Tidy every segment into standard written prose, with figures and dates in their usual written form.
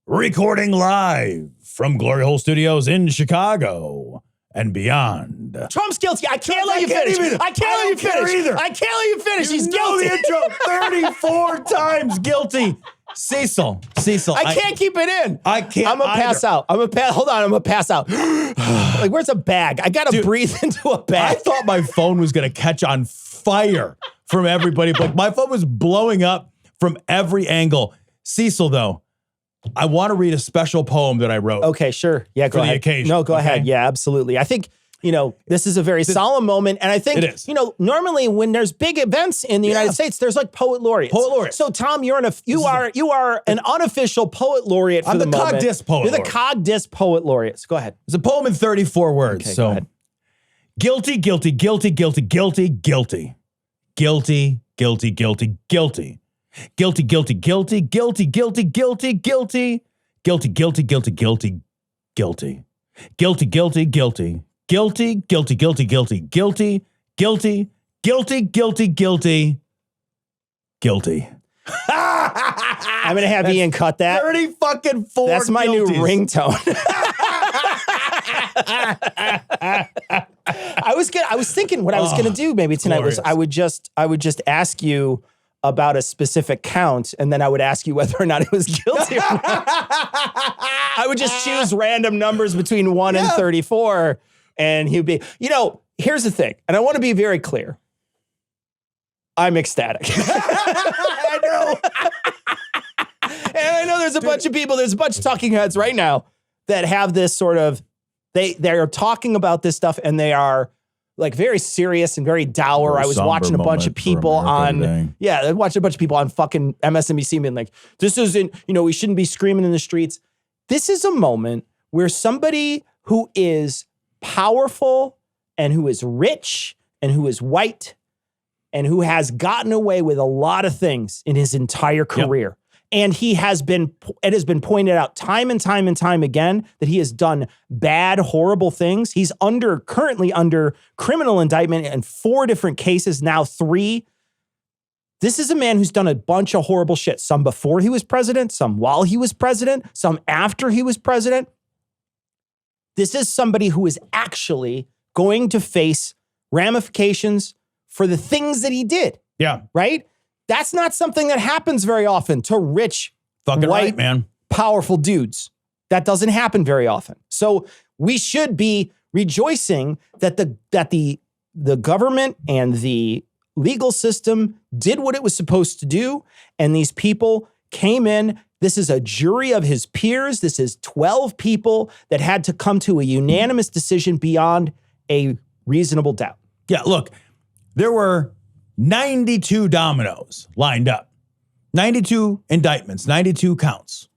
Recording live from Glory Hole Studios in Chicago and beyond. Trump's guilty. I can't let you finish. I can't let you finish. I can't let you finish. He's guilty. The intro 34 times guilty. Cecil. I can't keep it in. I can't. I'm gonna pass out. Hold on. I'm gonna pass out. Like, where's a bag? I gotta breathe into a bag. I thought my phone was gonna catch on fire from everybody, but my phone was blowing up from every angle. Cecil, though, I want to read a special poem that I wrote. Okay, sure. Yeah, go ahead. For the occasion. No, go ahead. Yeah, absolutely. I think, this is a very solemn moment. And I think, it is. Normally when there's big events in the United States, there's like poet laureates. So Tom, you are an unofficial poet laureate for the moment. I'm the Cog Disc poet laureate. You're the Cog Disc poet laureate. So go ahead. It's a poem in 34 words. Okay, so go ahead. Guilty, guilty, guilty, guilty, guilty, guilty. Guilty, guilty, guilty, guilty. Guilty, guilty, guilty, guilty, guilty, guilty, guilty. Guilty, guilty, guilty, guilty, guilty. Guilty, guilty, guilty. Guilty, guilty, guilty, guilty, guilty, guilty, guilty, guilty, guilty, guilty. I'm gonna have Ian cut that. 30 fucking 4. That's my new ringtone. I was thinking what I was gonna do maybe tonight glorious. was I would just ask you about a specific count, and then I would ask you whether or not it was guilty or not. I would just choose random numbers between 1 and 34, and he'd be, here's the thing, and I want to be very clear. I'm ecstatic. I know. And I know there's a bunch of people, there's a bunch of talking heads right now that have this sort of, they are talking about this stuff, and they are like very serious and very dour. I was watching a bunch of people on, I watched a bunch of people on fucking MSNBC being like, this isn't, we shouldn't be screaming in the streets. This is a moment where somebody who is powerful and who is rich and who is white and who has gotten away with a lot of things in his entire career. And it has been pointed out time and time and time again that he has done bad, horrible things. He's currently under criminal indictment in 4 different cases, now 3. This is a man who's done a bunch of horrible shit. Some before he was president, some while he was president, some after he was president. This is somebody who is actually going to face ramifications for the things that he did. Yeah. Right? That's not something that happens very often to rich, white, powerful dudes. That doesn't happen very often. So we should be rejoicing that the government and the legal system did what it was supposed to do, and these people came in. This is a jury of his peers. This is 12 people that had to come to a unanimous decision beyond a reasonable doubt. Yeah, look, there were 92 dominoes lined up, 92 indictments, 92 counts.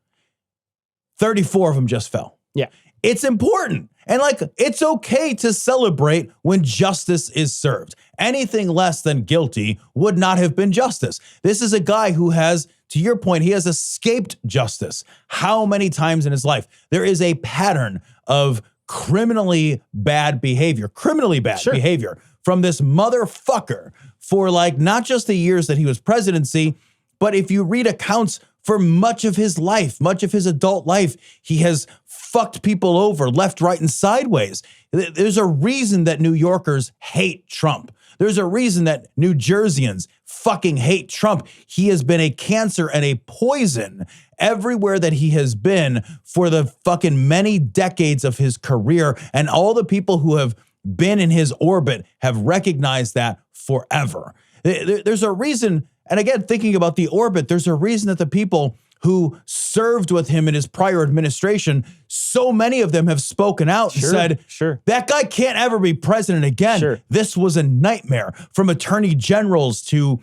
34 of them just fell. Yeah. It's important. And it's okay to celebrate when justice is served. Anything less than guilty would not have been justice. This is a guy who has, to your point, he has escaped justice. How many times in his life? There is a pattern of criminally bad behavior from this motherfucker for not just the years that he was presidency, but if you read accounts for much of his life, much of his adult life, he has fucked people over left, right, and sideways. There's a reason that New Yorkers hate Trump. There's a reason that New Jerseyans fucking hate Trump. He has been a cancer and a poison everywhere that he has been for the fucking many decades of his career. And all the people who have been in his orbit have recognized that forever. There's a reason, and again, thinking about the orbit, there's a reason that the people who served with him in his prior administration, so many of them have spoken out and said, that guy can't ever be president again. This was a nightmare. From attorney generals to,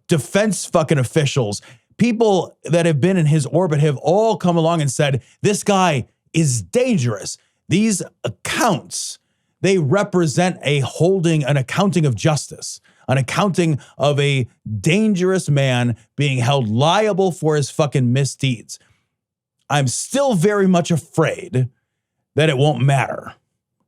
defense fucking officials. People that have been in his orbit have all come along and said, this guy is dangerous. These accounts, they represent an accounting of justice, an accounting of a dangerous man being held liable for his fucking misdeeds. I'm still very much afraid that it won't matter.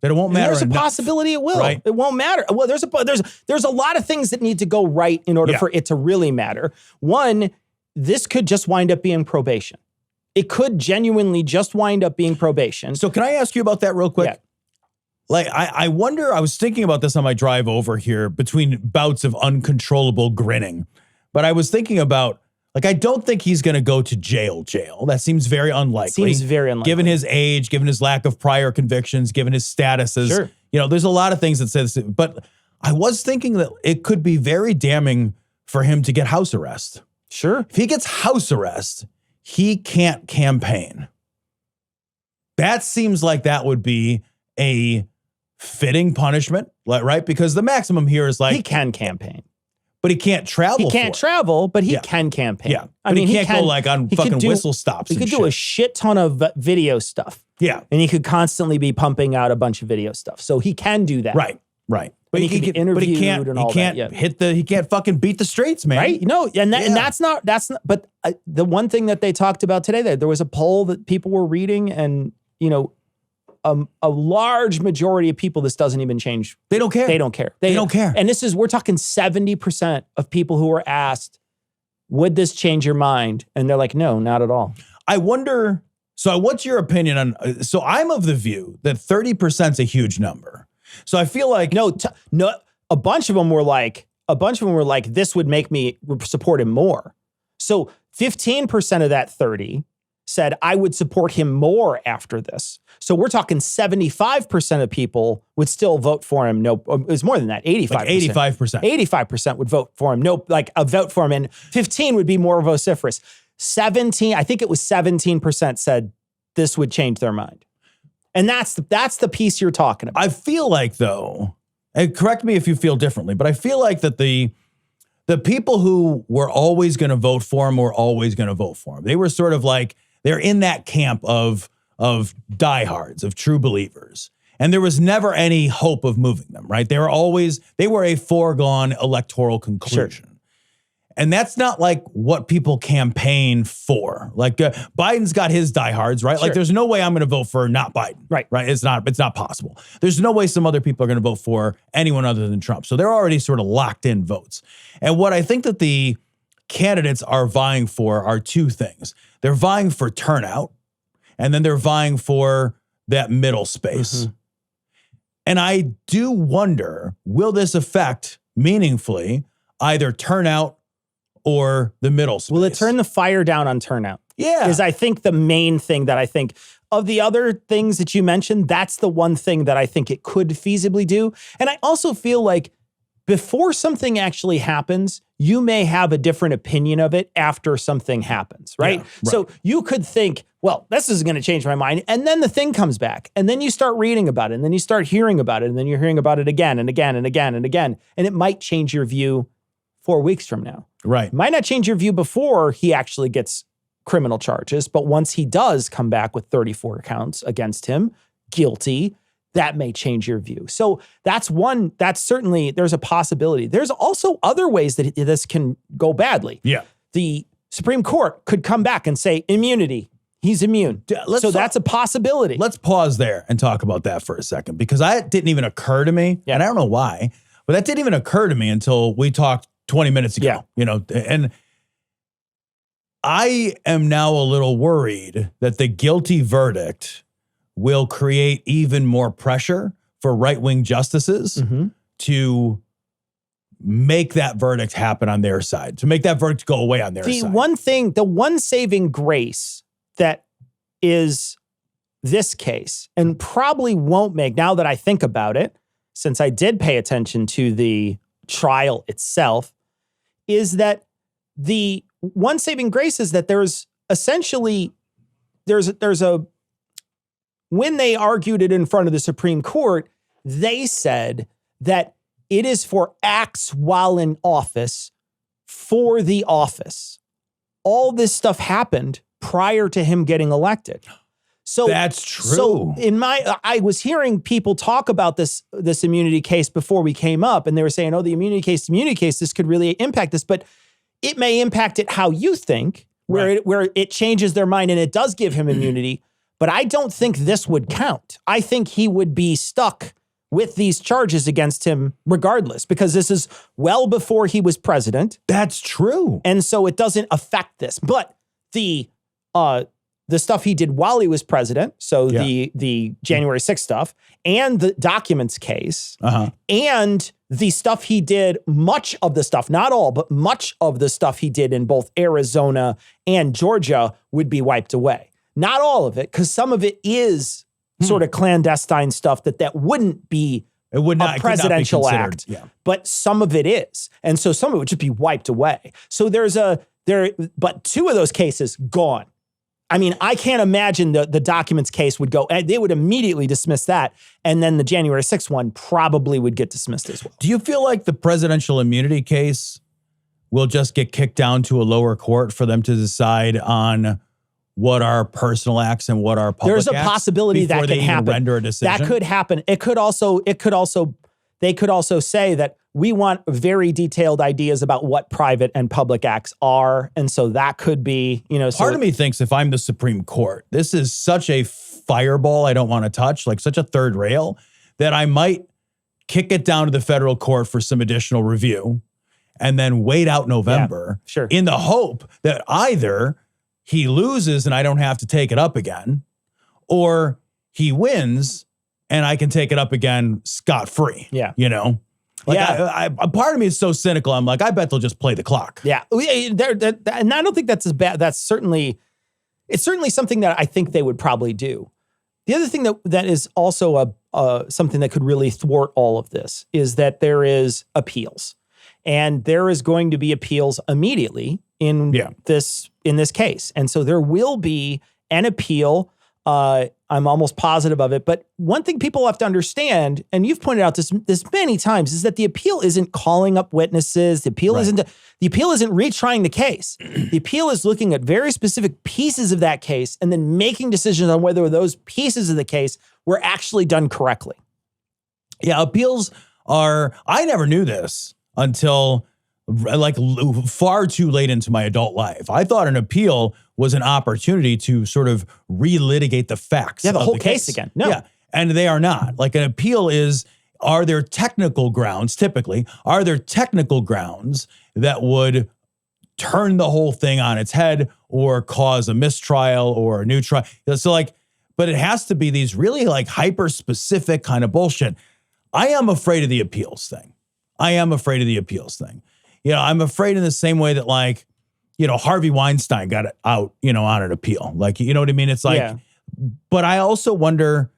That it won't matter. There's a possibility it will. Right? It won't matter. Well, there's a lot of things that need to go right in order for it to really matter. One, this could just wind up being probation. it could genuinely just wind up being probation. So can I ask you about that real quick? Yeah. Like, I wonder, I was thinking about this on my drive over here between bouts of uncontrollable grinning, but I was thinking about, like, I don't think he's going to go to jail. That seems very unlikely. Seems very unlikely. Given his age, given his lack of prior convictions, given his status as, Sure. there's a lot of things that say this, but I was thinking that it could be very damning for him to get house arrest. Sure. If he gets house arrest, he can't campaign. That seems like that would be a fitting punishment, right? Because the maximum here is like, he can campaign. but he can't travel. He can't travel, but he can campaign. Yeah. But he can't go like on fucking whistle stops. He could do a shit ton of video stuff. Yeah. And he could constantly be pumping out a bunch of video stuff. So he can do that. Right. But he can get interviewed, but he can't, and all that. Yeah. He can't fucking beat the streets, man. Right? And that's not, but the one thing that they talked about today, there was a poll that people were reading, and, a large majority of people, this doesn't even change. They don't care. They don't care. They don't care. And we're talking 70% of people who were asked, would this change your mind? And they're like, no, not at all. I wonder, so what's your opinion on, so I'm of the view that 30% is a huge number. So I feel like. No, a bunch of them were like, this would make me support him more. So 15% of that 30 said, I would support him more after this. So we're talking 75% of people would still vote for him. No, it was more than that, 85%. Like 85%. 85% would vote for him. No, like a vote for him. And 15 would be more vociferous. 17, I think it was 17% said this would change their mind. And that's the piece you're talking about. I feel like, though, and correct me if you feel differently, but I feel like that the people who were always going to vote for him were always going to vote for him. They were sort of like, they're in that camp of diehards, of true believers. And there was never any hope of moving them, right? They were a foregone electoral conclusion. Sure. And that's not like what people campaign for. Like Biden's got his diehards, right? Sure. Like there's no way I'm going to vote for not Biden. Right. It's not possible. There's no way some other people are going to vote for anyone other than Trump. So they're already sort of locked in votes. And what I think that the candidates are vying for are two things. They're vying for turnout, and then they're vying for that middle space. Mm-hmm. And I do wonder, will this affect meaningfully either turnout or the middle space? Will it turn the fire down on turnout? Yeah. Is I think the main thing that I think of the other things that you mentioned, that's the one thing that I think it could feasibly do. And I also feel like before something actually happens, you may have a different opinion of it after something happens, right? Yeah, right. So you could think, well, this is going to change my mind. And then the thing comes back. And then you start reading about it. And then you start hearing about it. And then you're hearing about it again and again and again and again. And it might change your view 4 weeks from now. Right. It might not change your view before he actually gets criminal charges. But once he does come back with 34 counts against him, guilty, that may change your view. So that's certainly, there's a possibility. There's also other ways that this can go badly. Yeah. The Supreme Court could come back and say immunity. He's immune. That's a possibility. Let's pause there and talk about that for a second, because that didn't even occur to me. Yeah. And I don't know why, but that didn't even occur to me until we talked 20 minutes ago. Yeah. And I am now a little worried that the guilty verdict will create even more pressure for right-wing justices to make that verdict happen on their side, to make that verdict go away on their side. The one saving grace that is this case, and probably won't make, now that I think about it, since I did pay attention to the trial itself, is that the one saving grace is that there's essentially, when they argued it in front of the Supreme Court, they said that it is for acts while in office for the office. All this stuff happened prior to him getting elected. So that's true. So I was hearing people talk about this immunity case before we came up, and they were saying, oh, the immunity case, this could really impact this, but it may impact it how you think, where it changes their mind and it does give him immunity. But I don't think this would count. I think he would be stuck with these charges against him regardless, because this is well before he was president. That's true. And so it doesn't affect this. But the the stuff he did while he was president, so the January 6th stuff, and the documents case, and the stuff he did, much of the stuff, not all, but much of the stuff he did in both Arizona and Georgia would be wiped away. Not all of it, because some of it is sort of clandestine stuff that wouldn't be a presidential act, but some of it is. And so some of it would just be wiped away. So but 2 of those cases gone. I mean, I can't imagine the documents case would go, they would immediately dismiss that. And then the January 6th one probably would get dismissed as well. Do you feel like the presidential immunity case will just get kicked down to a lower court for them to decide on what are personal acts and what are public acts? There's a possibility that could happen. Render a decision? That could happen. They could also say that we want very detailed ideas about what private and public acts are. And so that could be, Part of me thinks if I'm the Supreme Court, this is such a fireball I don't want to touch, like such a third rail, that I might kick it down to the federal court for some additional review and then wait out November in the hope that either he loses and I don't have to take it up again, or he wins and I can take it up again scot-free. Yeah. A part of me is so cynical. I'm like, I bet they'll just play the clock. Yeah. And I don't think that's as bad. It's certainly something that I think they would probably do. The other thing that is also something that could really thwart all of this is that there is appeals. And there is going to be appeals immediately in this case. And so there will be an appeal. I'm almost positive of it. But one thing people have to understand, and you've pointed out this many times, is that the appeal isn't calling up witnesses. The appeal isn't retrying the case. The appeal is looking at very specific pieces of that case and then making decisions on whether those pieces of the case were actually done correctly. Yeah, appeals are, I never knew this until like far too late into my adult life. I thought an appeal was an opportunity to sort of relitigate the facts. Yeah, the whole case again. No. Yeah, and they are not. Like an appeal are there technical grounds, typically, that would turn the whole thing on its head or cause a mistrial or a new trial. So but it has to be these really like hyper-specific kind of bullshit. I am afraid of the appeals thing. I'm afraid in the same way that Harvey Weinstein got it out, on an appeal. You know what I mean? It's but I also wonder,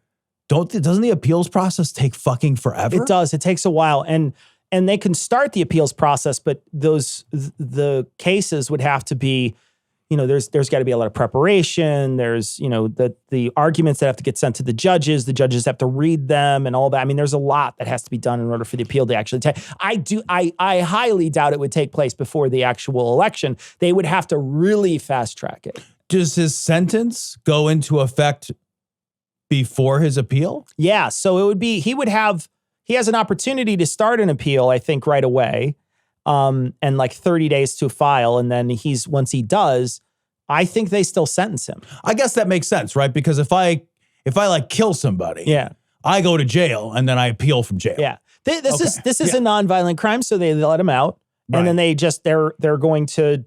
doesn't the appeals process take fucking forever? It does. It takes a while. And they can start the appeals process, but the cases would have to be, there's got to be a lot of preparation. There's, the arguments that have to get sent to the judges have to read them and all that. I mean, there's a lot that has to be done in order for the appeal to actually take. I highly doubt it would take place before the actual election. They would have to really fast track it. Does his sentence go into effect before his appeal? Yeah. So it would be, he has an opportunity to start an appeal, I think, right away. And 30 days to file. And then once he does, I think they still sentence him. I guess that makes sense, right? Because if I kill somebody, I go to jail and then I appeal from jail. Yeah. This is a nonviolent crime. So they let him out and then they're going to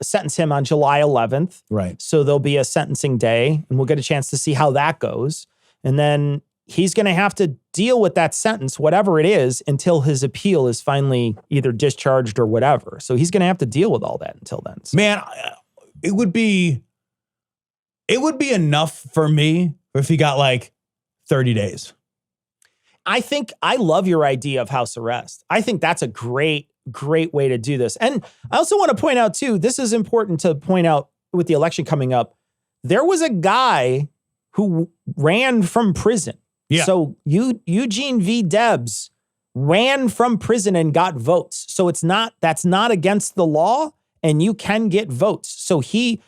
sentence him on July 11th. Right. So there'll be a sentencing day and we'll get a chance to see how that goes. And then he's going to have to deal with that sentence, whatever it is, until his appeal is finally either discharged or whatever. So he's going to have to deal with all that until then. So. Man, it would be enough for me if he got 30 days. I love your idea of house arrest. I think that's a great way to do this. And I also want to point out too, this is important to point out with the election coming up. There was a guy who ran from prison. Yeah. So Eugene V. Debs ran from prison and got votes. So that's not against the law and you can get votes. So he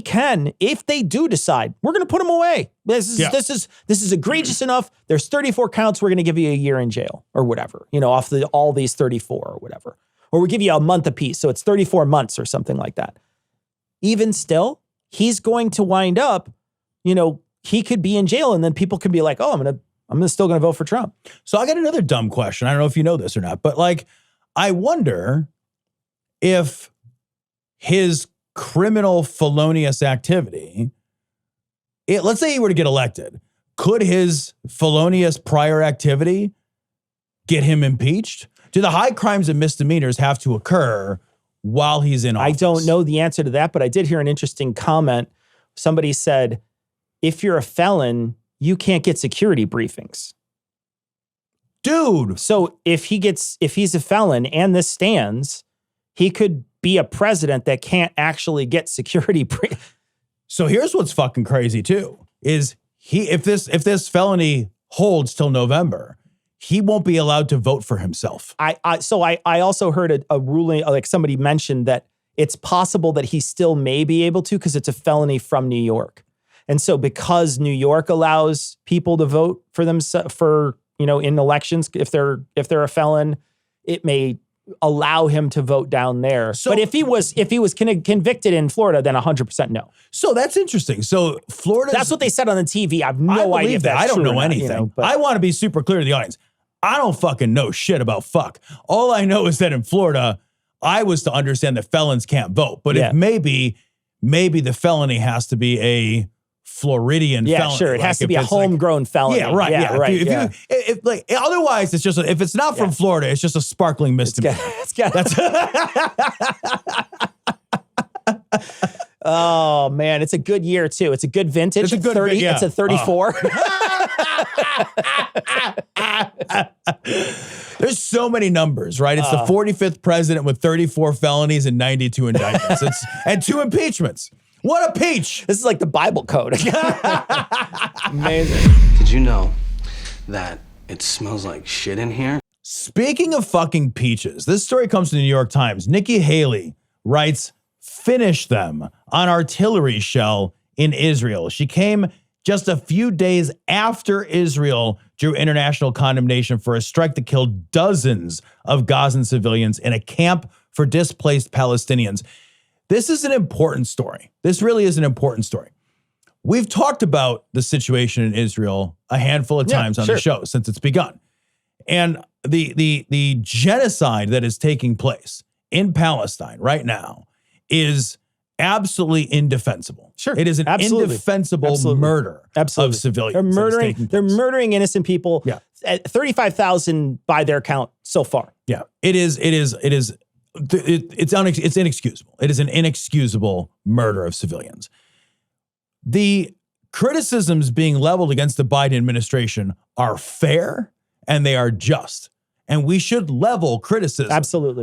can, if they do decide, we're going to put him away. This is egregious enough. There's 34 counts. We're going to give you a year in jail or whatever, off all these 34 or whatever. Or we give you a month apiece. So it's 34 months or something like that. Even still, he's going to wind up, he could be in jail and then people can be like, oh, I'm still going to vote for Trump. So I got another dumb question. I don't know if you know this or not, but I wonder if his criminal felonious activity let's say he were to get elected, could his felonious prior activity get him impeached? Do the high crimes and misdemeanors have to occur while he's in office? I don't know the answer to that, but I did hear an interesting comment. Somebody said, if you're a felon, you can't get security briefings. Dude. So if he's a felon and this stands, he could be a president that can't actually get security briefings. So here's what's fucking crazy too, is if this felony holds till November, he won't be allowed to vote for himself. I also heard a ruling, like somebody mentioned that it's possible that he still may be able to because it's a felony from New York. And so because New York allows people to vote for themselves in elections, if they're a felon, it may allow him to vote down there. So, but if he was convicted in Florida, then 100% no. So that's interesting. So Florida, that's what they said on the TV. I have no idea if that's I don't true know or not, anything. I want to be super clear to the audience. I don't fucking know shit about fuck. All I know is that in Florida, I was to understand that felons can't vote. But if maybe the felony has to be a Floridian felony. Yeah, sure. It has to be a homegrown felony. Yeah, right. Yeah, right. Otherwise, it's just if it's not from Florida, it's just a sparkling misdemeanor. Oh man, it's a good year too. It's a good vintage. It's a good 30. It's a 34. There's so many numbers, right? It's the 45th president with 34 felonies and 92 indictments. And 2 impeachments. What a peach! This is like the Bible code. Amazing. Did you know that it smells like shit in here? Speaking of fucking peaches, this story comes from the New York Times. Nikki Haley writes, "Finish them" on artillery shell in Israel. She came just a few days after Israel drew international condemnation for a strike that killed dozens of Gazan civilians in a camp for displaced Palestinians. This is an important story. This really is an important story. We've talked about the situation in Israel a handful of times on the show since it's begun. And the genocide that is taking place in Palestine right now is absolutely indefensible. Sure. It is an indefensible murder of civilians. They're murdering innocent people. Yeah. 35,000 by their count so far. Yeah. It's inexcusable. It is an inexcusable murder of civilians. The criticisms being leveled against the Biden administration are fair and they are just. And we should level criticism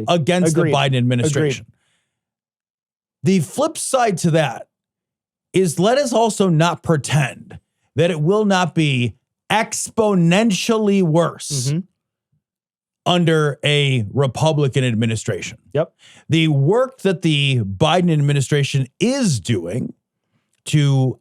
against the Biden administration. The flip side to that is let us also not pretend that it will not be exponentially worse under a Republican administration. Yep. The work that the Biden administration is doing to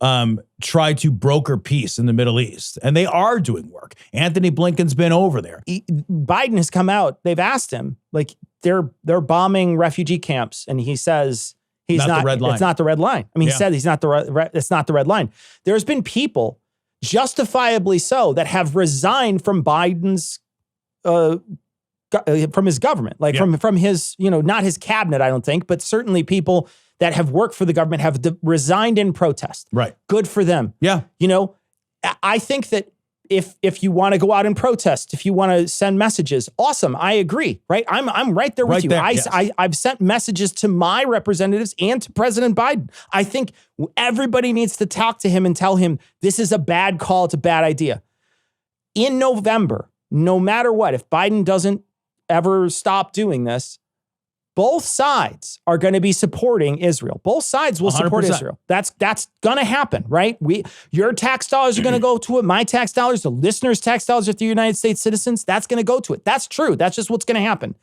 try to broker peace in the Middle East, and they are doing work. Anthony Blinken's been over there. Biden has come out. They've asked him, like, they're bombing refugee camps, and he says he's not the red line. It's not the red line. I mean, he said he's not it's not the red line. There's been people, justifiably so, that have resigned from Biden's from his government, like from his, not his cabinet, I don't think, but certainly people that have worked for the government have resigned in protest. Right. Good for them. Yeah. I think that if you want to go out and protest, if you want to send messages, awesome. I agree. Right. I'm right there with you. I've sent messages to my representatives and to President Biden. I think everybody needs to talk to him and tell him this is a bad call. It's a bad idea. In November, no matter what, if Biden doesn't ever stop doing this, both sides are going to be supporting Israel. Both sides will support 100%. Israel. That's going to happen, right? Your tax dollars are going to go to it. My tax dollars, the listeners' tax dollars, if they're United States citizens, that's going to go to it. That's true. That's just what's going to happen.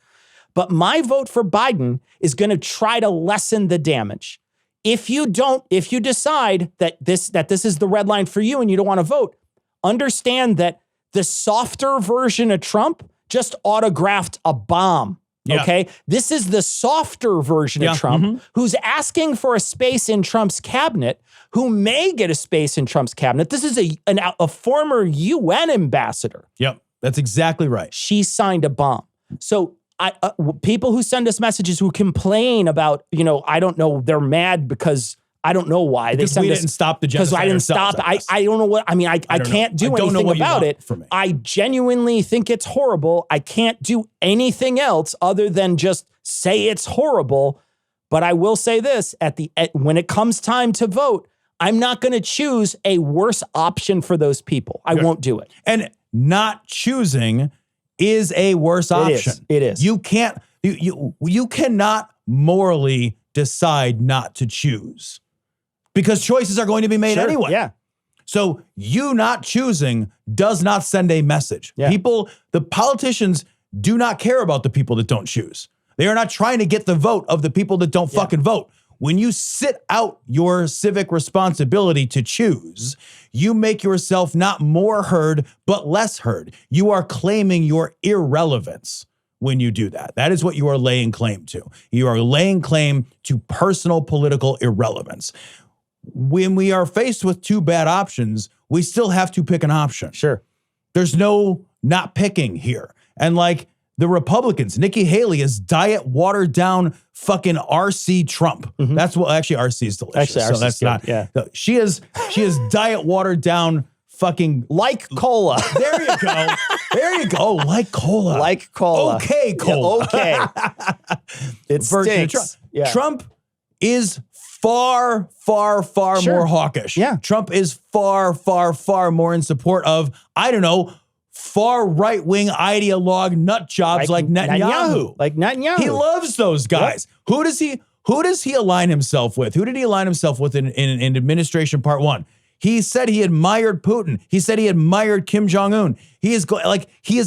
But my vote for Biden is going to try to lessen the damage. If you decide that this is the red line for you and you don't want to vote, understand that the softer version of Trump just autographed a bomb. Yeah. Okay. This is the softer version of Trump who's asking for a space in Trump's cabinet, who may get a space in Trump's cabinet. This is a former UN ambassador. Yep. That's exactly right. She signed a bomb. So people who send us messages who complain about, I don't know, they're mad because I don't know why. Because we didn't stop the genocide. Because I didn't stop. I don't know what, I mean, I can't do anything about it. I genuinely think it's horrible. I can't do anything else other than just say it's horrible. But I will say this, when it comes time to vote, I'm not going to choose a worse option for those people. I won't do it. And not choosing is a worse option. It is. You can't, you cannot morally decide not to choose because choices are going to be made anyway. Yeah. So you not choosing does not send a message. Yeah. The politicians do not care about the people that don't choose. They are not trying to get the vote of the people that don't fucking vote. When you sit out your civic responsibility to choose, you make yourself not more heard, but less heard. You are claiming your irrelevance when you do that. That is what you are laying claim to. You are laying claim to personal political irrelevance. When we are faced with two bad options, we still have to pick an option. Sure. There's no not picking here. And like the Republicans, Nikki Haley is diet watered down fucking RC Trump. Mm-hmm. That's what actually RC is delicious. Actually, so that's good. not. Yeah. No, she is diet watered down fucking like cola. There you go. There you go. Like cola. Like cola. Okay, cola. Yeah, okay. It stinks. Trump is far more hawkish. Yeah. Trump is far more in support of, I don't know, far right-wing ideologue nut jobs like Netanyahu. Like Netanyahu. He loves those guys. Yep. Who does he align himself with? Who did he align himself with in administration part one? He said he admired Putin. He said he admired Kim Jong-un. He is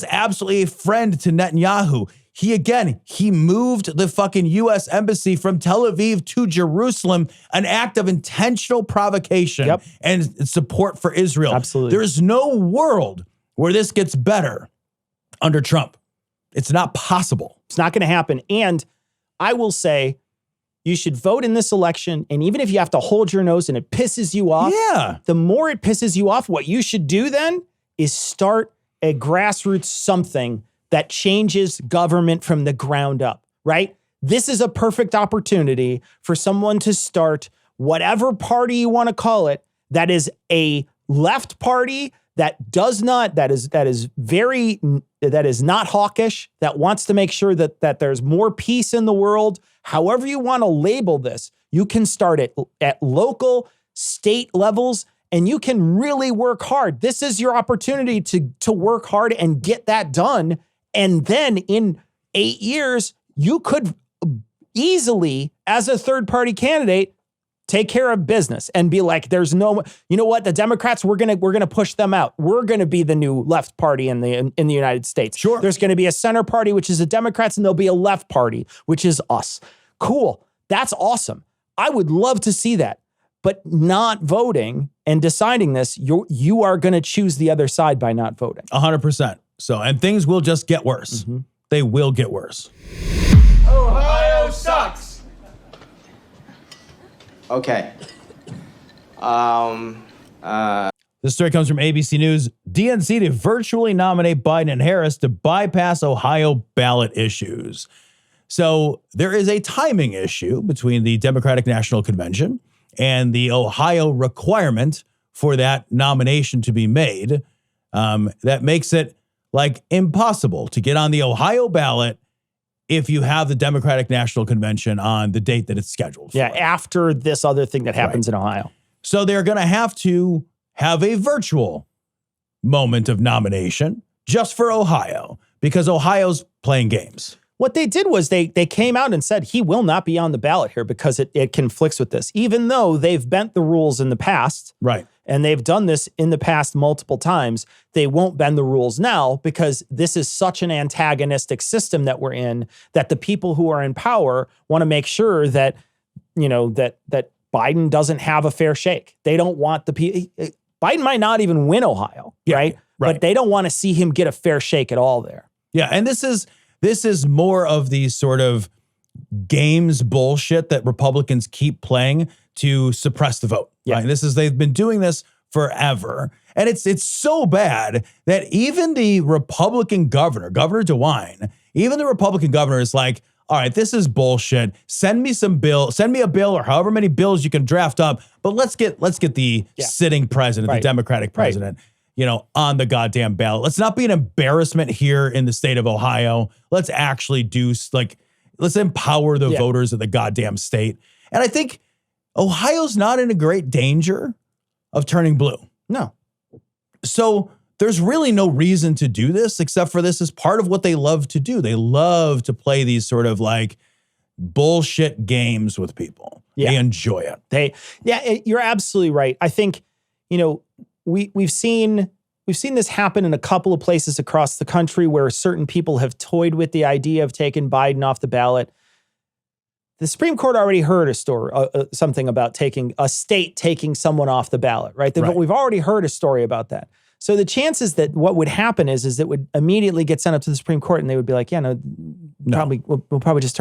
absolutely a friend to Netanyahu. He moved the fucking U.S. embassy from Tel Aviv to Jerusalem, an act of intentional provocation and support for Israel. Absolutely. There's no world where this gets better under Trump. It's not possible. It's not going to happen. And I will say, you should vote in this election. And even if you have to hold your nose and it pisses you off, the more it pisses you off, what you should do then is start a grassroots something that changes government from the ground up, right? This is a perfect opportunity for someone to start whatever party you want to call it, that is a left party that is not hawkish, that wants to make sure that there's more peace in the world. However you want to label this, you can start at local, state levels, and you can really work hard. This is your opportunity to work hard and get that done. And then in 8 years, you could easily, as a third-party candidate, take care of business and be like, there's no, you know what, the Democrats, we're gonna push them out. We're gonna be the new left party in the United States. Sure. There's gonna be a center party, which is the Democrats, and there'll be a left party, which is us. Cool. That's awesome. I would love to see that. But not voting and deciding this, you are gonna choose the other side by not voting. 100%. So, and things will just get worse. Mm-hmm. They will get worse. Ohio sucks. Okay. This story comes from ABC News. DNC to virtually nominate Biden and Harris to bypass Ohio ballot issues. So there is a timing issue between the Democratic National Convention and the Ohio requirement for that nomination to be made. That makes it like impossible to get on the Ohio ballot if you have the Democratic National Convention on the date that it's scheduled for. Yeah, after this other thing that happens in Ohio. So they're going to have a virtual moment of nomination just for Ohio because Ohio's playing games. What they did was they came out and said he will not be on the ballot here because it conflicts with this, even though they've bent the rules in the past. Right. And they've done this in the past multiple times. They won't bend the rules now because this is such an antagonistic system that we're in that the people who are in power want to make sure that, you know, that Biden doesn't have a fair shake. They don't want Biden might not even win Ohio, right? But they don't want to see him get a fair shake at all there. Yeah, and this is more of the sort of games bullshit that Republicans keep playing to suppress the vote. Yeah. Right? They've been doing this forever. And it's so bad that even the Republican governor, Governor DeWine, even the Republican governor is like, all right, this is bullshit. Send me a bill or however many bills you can draft up, but let's get the sitting president, the Democratic president, on the goddamn ballot. Let's not be an embarrassment here in the state of Ohio. Let's actually let's empower the voters of the goddamn state. And I think Ohio's not in a great danger of turning blue. No. So there's really no reason to do this except for this is part of what they love to do. They love to play these sort of like bullshit games with people. Yeah. They enjoy it. You're absolutely right. I think, we've seen this happen in a couple of places across the country where certain people have toyed with the idea of taking Biden off the ballot. The Supreme Court already heard a story, something about a state taking someone off the ballot, right? We've already heard a story about that. So the chances that what would happen is it would immediately get sent up to the Supreme Court, and they would be like, we'll probably just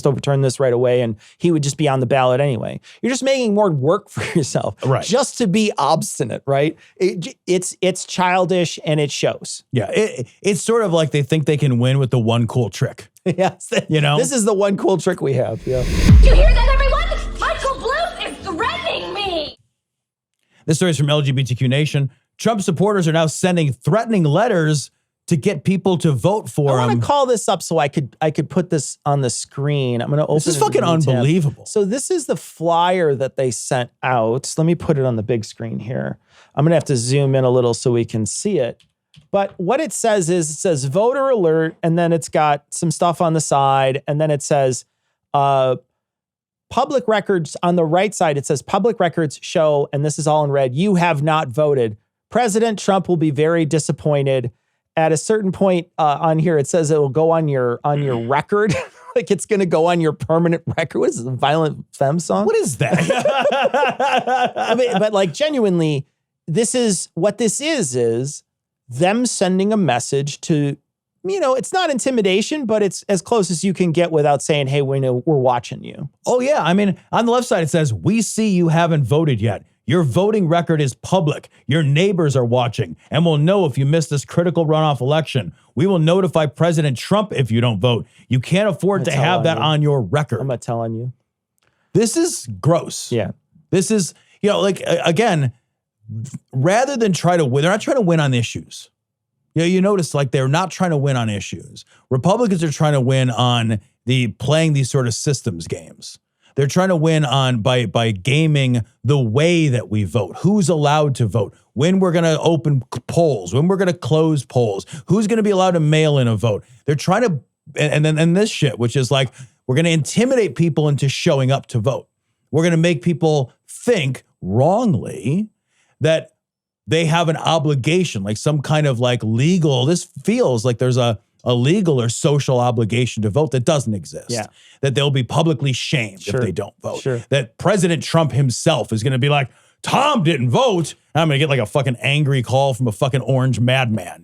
overturn this right away, and he would just be on the ballot anyway. You're just making more work for yourself, right? Just to be obstinate, right? It's childish, and it shows. Yeah, it's sort of like they think they can win with the one cool trick. Yes, this is the one cool trick we have. Yeah. You hear that, everyone? Michael Bloom is threatening me. This story is from LGBTQ Nation. Trump supporters are now sending threatening letters to get people to vote for him. I want to call this up so I could put this on the screen. I'm going to open this. Is fucking unbelievable. So this is the flyer that they sent out. Let me put it on the big screen here. I'm going to have to zoom in a little so we can see it. But what it says voter alert, and then it's got some stuff on the side, and then it says public records on the right side. It says public records show, and this is all in red, you have not voted. President Trump will be very disappointed. At a certain point on here, it says it will go on your record. Like it's going to go on your permanent record. What is this, a Violent Femme song? What is that? But like genuinely, this is them sending a message to, it's not intimidation, but it's as close as you can get without saying, hey, we're watching you. Oh yeah. I mean, on the left side, it says, we see you haven't voted yet. Your voting record is public. Your neighbors are watching and will know if you miss this critical runoff election. We will notify President Trump if you don't vote. You can't afford to have that on your record. I'm going to tell on you. This is gross. Yeah. This is, again, rather than try to win, they're not trying to win on issues. You notice like they're not trying to win on issues. Republicans are trying to win on playing these sort of systems games. They're trying to win by gaming the way that we vote, who's allowed to vote, when we're going to open polls, when we're going to close polls, who's going to be allowed to mail in a vote. They're trying to, and then this shit, which is like, we're going to intimidate people into showing up to vote. We're going to make people think wrongly that they have an obligation, like some kind of like legal, this feels like there's a legal or social obligation to vote that doesn't exist. Yeah. That they'll be publicly shamed if they don't vote. Sure. That President Trump himself is going to be like, Tom didn't vote. I'm going to get like a fucking angry call from a fucking orange madman,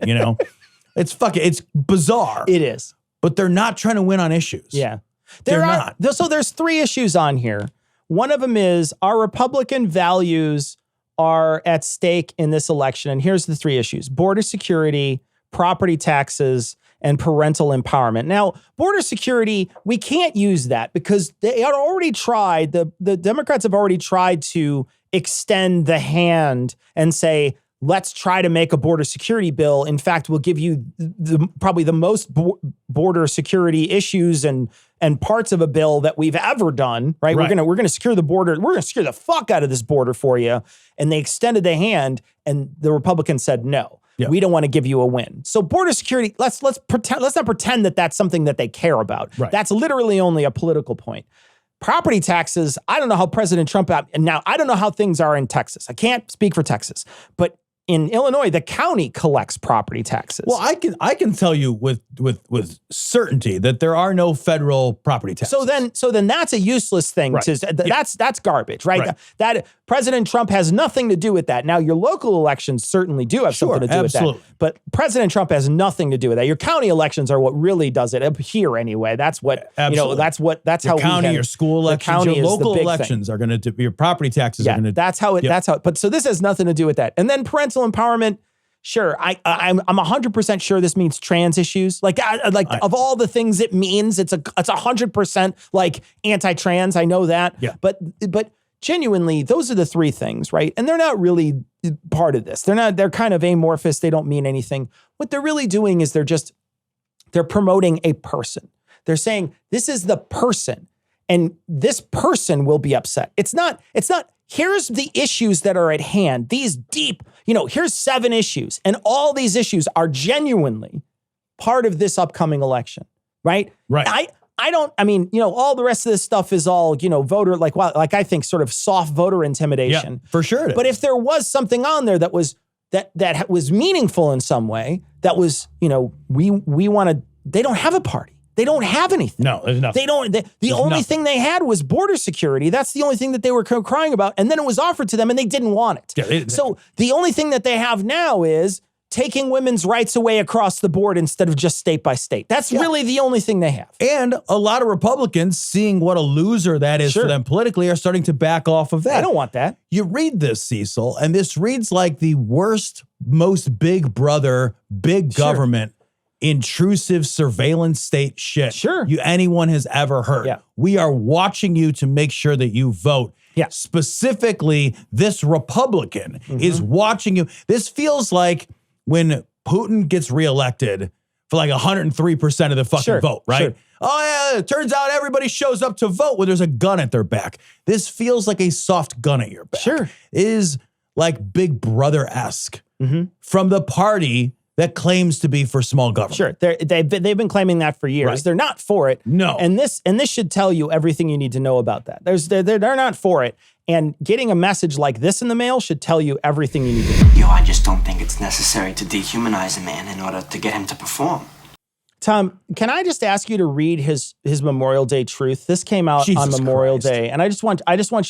It's bizarre. It is. But they're not trying to win on issues. Yeah. They're not. So there's 3 issues on here. One of them is our Republican values are at stake in this election. And here's the 3 issues: border security, property taxes, and parental empowerment. Now, border security, we can't use that because they had already tried, the Democrats have already tried to extend the hand and say, let's try to make a border security bill. In fact, we'll give you probably the most border security issues and parts of a bill that we've ever done, right? We're gonna secure the border. We're gonna secure the fuck out of this border for you. And they extended the hand, and the Republicans said no. Yeah. We don't want to give you a win. So border security, let's not pretend that that's something that they care about. Right. That's literally only a political point. Property taxes, I don't know how President Trump, now I don't know how things are in Texas. I can't speak for Texas, but in Illinois, the county collects property taxes. Well, I can tell you with certainty that there are no federal property taxes. So then that's a useless thing. Right. That's garbage, right? That President Trump has nothing to do with that. Now, your local elections certainly do have something to do with that. But President Trump has nothing to do with that. Your county elections are what really does it up here anyway. That's what that's your how county, your school elections, your local elections are going to do. Your property taxes are going to. That's how it. But so this has nothing to do with that. And then parental empowerment. sure, I'm 100% sure this means trans issues. Of all the things it means, it's 100% like anti-trans. I know that. Yeah. But genuinely, those are the three things, right? And they're not really part of this. They're kind of amorphous. They don't mean anything. What they're really doing is they're promoting a person. They're saying this is the person, and this person will be upset. It's not, here's the issues that are at hand. These deep, here's 7 issues, and all these issues are genuinely part of this upcoming election, right? Right. All the rest of this stuff is all, voter, I think sort of soft voter intimidation. Yeah, for sure. But if there was something on there that was meaningful in some way, that was, we want to, they don't have a party. They don't have anything. No, there's nothing. The only thing they had was border security. That's the only thing that they were crying about. And then it was offered to them and they didn't want it. Yeah, so the only thing that they have now is taking women's rights away across the board instead of just state by state. That's really the only thing they have. And a lot of Republicans, seeing what a loser that is for them politically, are starting to back off of that. I don't want that. You read this, Cecil, and this reads like the worst, most big brother, big government, intrusive surveillance state shit anyone has ever heard. Yeah. We are watching you to make sure that you vote. Yeah. Specifically, this Republican is watching you. This feels like when Putin gets reelected for like 103% of the fucking vote, right? Sure. Oh, yeah, it turns out everybody shows up to vote when there's a gun at their back. This feels like a soft gun at your back. Sure. It is like Big Brother-esque from the party that claims to be for small government. Sure, they've been claiming that for years. Right. They're not for it. No, and this should tell you everything you need to know about that. They're not for it, and getting a message like this in the mail should tell you everything you need to know. I just don't think it's necessary to dehumanize a man in order to get him to perform. Tom, can I just ask you to read his Memorial Day truth? This came out on Memorial Day, and I just want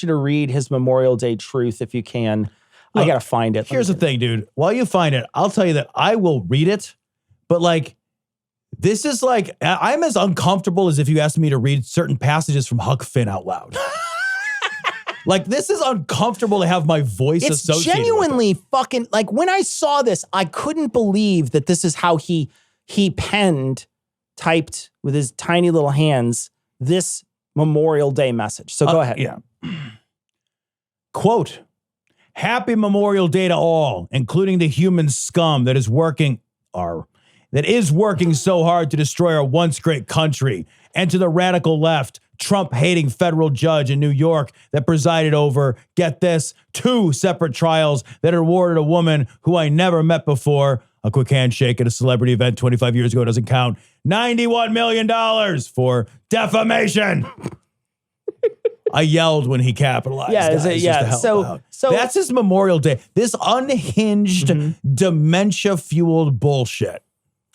you to read his Memorial Day truth if you can. Look, I gotta find it. Here's the thing, dude. While you find it, I'll tell you that I will read it, but this is I'm as uncomfortable as if you asked me to read certain passages from Huck Finn out loud. This is uncomfortable to have my voice associated with it. It's genuinely fucking, when I saw this, I couldn't believe that this is how he typed with his tiny little hands this Memorial Day message. So go ahead. Yeah. Quote, "Happy Memorial Day to all, including the human scum that is working so hard to destroy our once great country, and to the radical left, Trump-hating federal judge in New York that presided over, get this, 2 separate trials that awarded a woman who I never met before, a quick handshake at a celebrity event 25 years ago doesn't count, $91 million for defamation." I yelled when he capitalized. So that's his Memorial Day. This unhinged, dementia-fueled bullshit.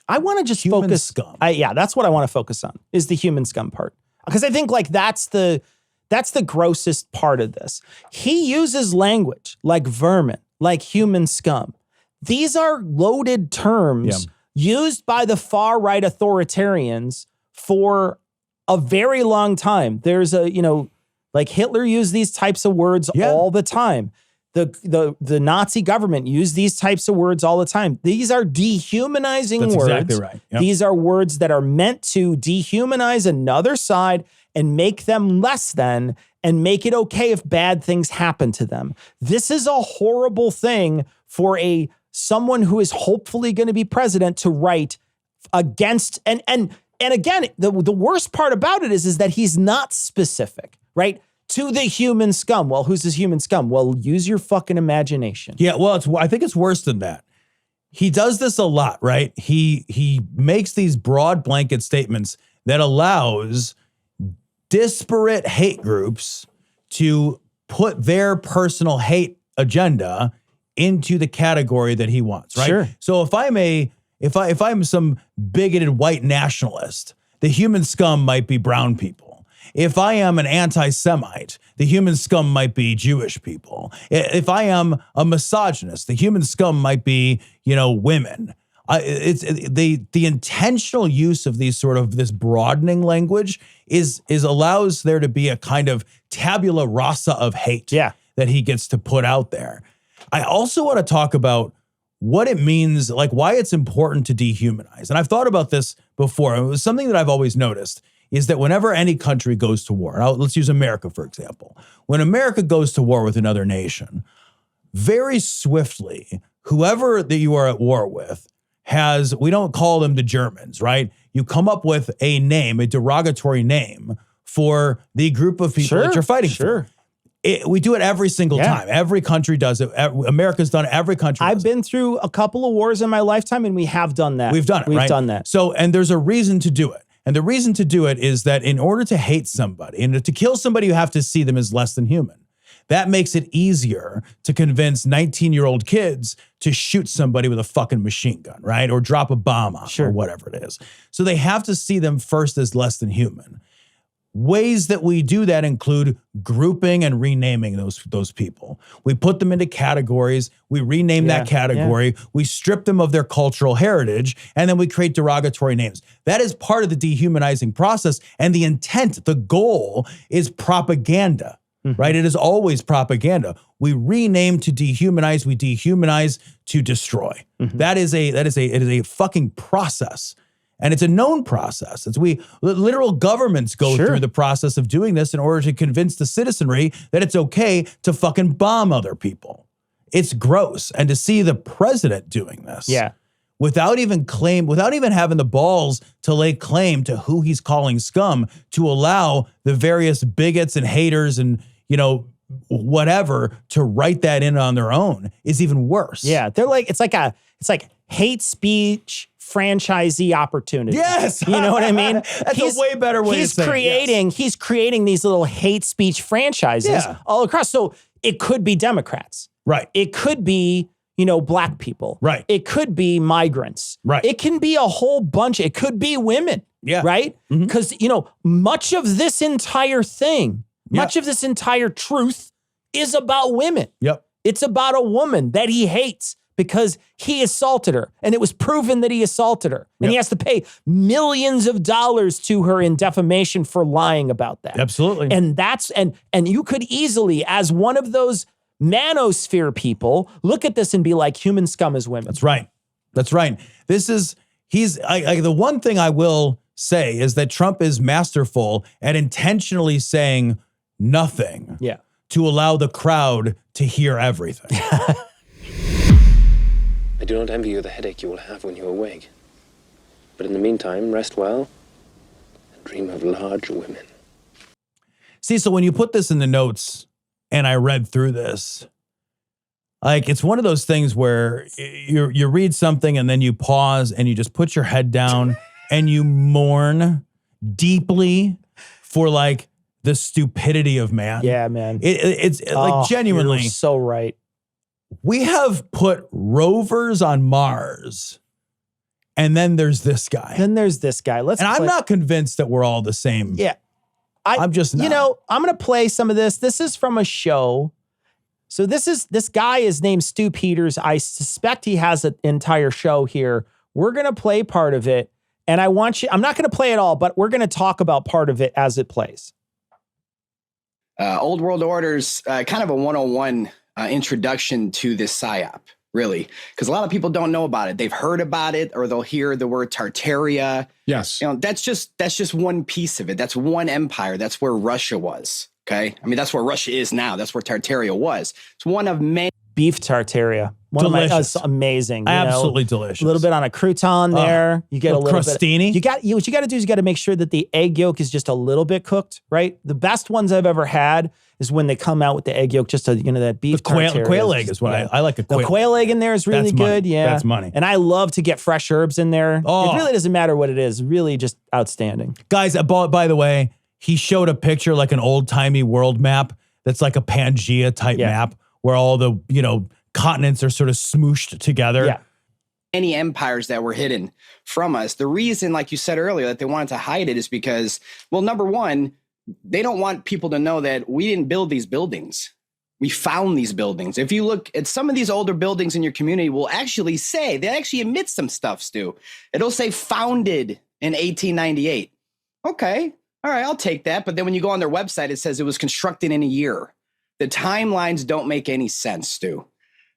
I want to just human focus. Scum. That's what I want to focus on, is the human scum part, because I think that's the grossest part of this. He uses language like vermin, like human scum. These are loaded terms used by the far right authoritarians for a very long time. There's Hitler used these types of words all the time. The Nazi government used these types of words all the time. These are dehumanizing words. That's exactly right. Yep. These are words that are meant to dehumanize another side and make them less than, and make it okay if bad things happen to them. This is a horrible thing for someone who is hopefully going to be president to write against. And again, the worst part about it is that he's not specific, right? To the human scum. Well, who's this human scum? Well, use your fucking imagination. Yeah, well, I think it's worse than that. He does this a lot, right? He makes these broad blanket statements that allows disparate hate groups to put their personal hate agenda into the category that he wants, right? Sure. So if I'm some bigoted white nationalist, the human scum might be brown people. If I am an anti-Semite, the human scum might be Jewish people. If I am a misogynist, the human scum might be, women. The intentional use of this broadening language is allows there to be a kind of tabula rasa of hate that he gets to put out there. I also want to talk about what it means, like why it's important to dehumanize. And I've thought about this before. It was something that I've always noticed is that whenever any country goes to war, now let's use America, for example. When America goes to war with another nation, very swiftly, whoever that you are at war with has, we don't call them the Germans, right? You come up with a name, a derogatory name for the group of people that you're fighting for. We do it every single time. Every country does it. America's done it. Every country I've been through a couple of wars in my lifetime, and we have done that. We've done it, We've done that. So, and there's a reason to do it. And the reason to do it is that in order to hate somebody and to kill somebody, you have to see them as less than human. That makes it easier to convince 19-year-old kids to shoot somebody with a fucking machine gun, right? Or drop a bomb on them or whatever it is. So they have to see them first as less than human. Ways that we do that include grouping and renaming those people. We put them into categories. We rename that category. We strip them of their cultural heritage, and then we create derogatory names. That is part of the dehumanizing process, and the intent, the goal is propaganda, right? It is always propaganda. We rename to dehumanize. We dehumanize to destroy. It is a fucking process. And it's a known process. Literal governments go through the process of doing this in order to convince the citizenry that it's okay to fucking bomb other people. It's gross. And to see the president doing this without even having the balls to lay claim to who he's calling scum, to allow the various bigots and haters and, whatever to write that in on their own is even worse. Yeah. They're like, it's like hate speech franchisee opportunity. Yes. You know what I mean? That's a way better way to say it. He's creating these little hate speech franchises all across. So it could be Democrats. Right. It could be, black people. Right. It could be migrants. Right. It can be a whole bunch. It could be women. Yeah. Right? Because, much of this entire thing, much of this entire truth is about women. Yep. It's about a woman that he hates because he assaulted her, and it was proven that he assaulted her, and he has to pay millions of dollars to her in defamation for lying about that. Absolutely. And and you could easily, as one of those manosphere people, look at this and be like, human scum is women. That's right. That's right. The one thing I will say is that Trump is masterful at intentionally saying nothing to allow the crowd to hear everything. I do not envy you the headache you will have when you awake. But in the meantime, rest well and dream of large women. See, so when you put this in the notes and I read through this, like it's one of those things where you read something and then you pause and you just put your head down and you mourn deeply for like the stupidity of man. Yeah, man. It's like genuinely. You're so right. We have put rovers on Mars, and then there's this guy. I'm not convinced that we're all the same. Yeah. I'm just not. I'm going to play some of this. This is from a show. So this guy is named Stu Peters. I suspect he has an entire show here. We're going to play part of it, and I'm not going to play it all, but we're going to talk about part of it as it plays. Old World Order's kind of a 101 introduction to this psyop, really, because a lot of people don't know about it. They've heard about it, or they'll hear the word Tartaria. Yes, that's just one piece of it. That's one empire. That's where Russia was. Okay, I mean that's where Russia is now. That's where Tartaria was. It's one of many. Beef Tartaria, delicious, amazing, absolutely delicious. A little bit on a crouton there. You get a little crostini. Bit. What you got to do is you got to make sure that the egg yolk is just a little bit cooked. Right. The best ones I've ever had is when they come out with the egg yolk, just that beef. The quail egg is what I like. The quail egg in there is really good. Yeah, that's money. And I love to get fresh herbs in there. It really doesn't matter what it is. Really, just outstanding, guys. By the way, he showed a picture like an old timey world map that's like a Pangea type map where all the continents are sort of smooshed together. Yeah. Any empires that were hidden from us. The reason, like you said earlier, that they wanted to hide it is because, well, number one, they don't want people to know that we didn't build these buildings. We found these buildings. If you look at some of these older buildings in your community, will actually say, they actually admit some stuff, Stu. It'll say founded in 1898. Okay, all right, I'll take that. But then when you go on their website, it says it was constructed in a year. The timelines don't make any sense, Stu.